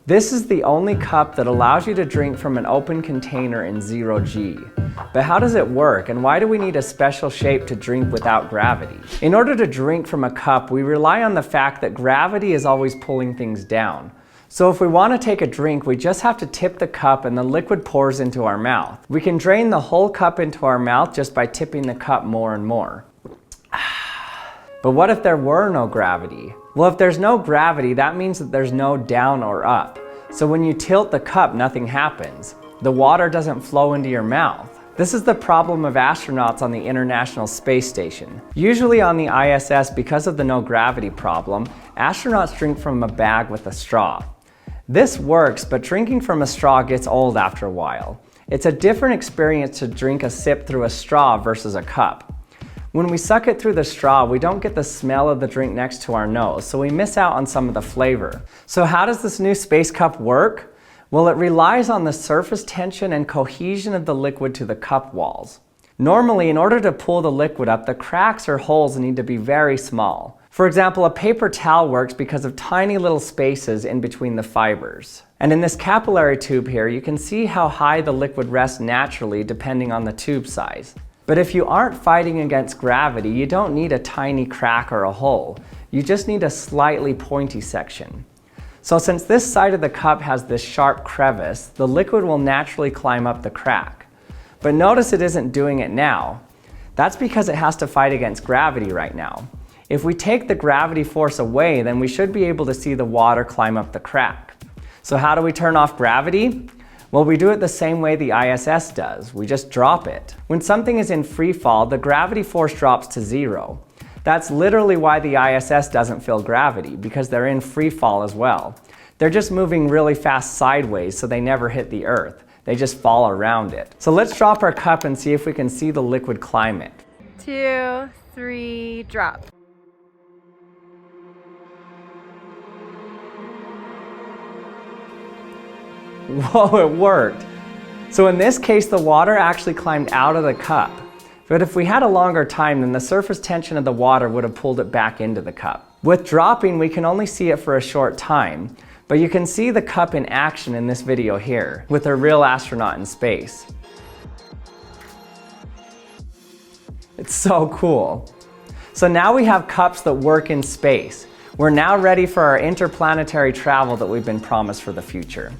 This is the only cup that allows you to drink from an open container in 0G. But how does it work, and why do we need a special shape to drink without gravity? In order to drink from a cup, we rely on the fact that gravity is always pulling things down. So if we want to take a drink, we just have to tip the cup and the liquid pours into our mouth. We can drain the whole cup into our mouth just by tipping the cup more and more. But what if there were no gravity? Well, if there's no gravity, that means that there's no down or up. So when you tilt the cup, nothing happens. The water doesn't flow into your mouth. This is the problem of astronauts on the International Space Station. Usually on the ISS, because of the no gravity problem, astronauts drink from a bag with a straw. This works, but drinking from a straw gets old after a while. It's a different experience to drink a sip through a straw versus a cup. When we suck it through the straw, we don't get the smell of the drink next to our nose, so we miss out on some of the flavor. So how does this new space cup work? Well, it relies on the surface tension and cohesion of the liquid to the cup walls. Normally, in order to pull the liquid up, the cracks or holes need to be very small. For example, a paper towel works because of tiny little spaces in between the fibers. And in this capillary tube here, you can see how high the liquid rests naturally depending on the tube size. But if you aren't fighting against gravity, you don't need a tiny crack or a hole. You just need a slightly pointy section. So since this side of the cup has this sharp crevice, the liquid will naturally climb up the crack. But notice it isn't doing it now. That's because it has to fight against gravity right now. If we take the gravity force away, then we should be able to see the water climb up the crack. So how do we turn off gravity? Well, we do it the same way the ISS does. We just drop it. When something is in free fall, the gravity force drops to 0. That's literally why the ISS doesn't feel gravity, because they're in free fall as well. They're just moving really fast sideways, so they never hit the Earth. They just fall around it. So let's drop our cup and see if we can see the liquid climb it. 2, 3, drop. Whoa, it worked. So in this case, the water actually climbed out of the cup. But if we had a longer time, then the surface tension of the water would have pulled it back into the cup. With dropping, we can only see it for a short time, but you can see the cup in action in this video here, with a real astronaut in space. It's so cool. So now we have cups that work in space. We're now ready for our interplanetary travel that we've been promised for the future.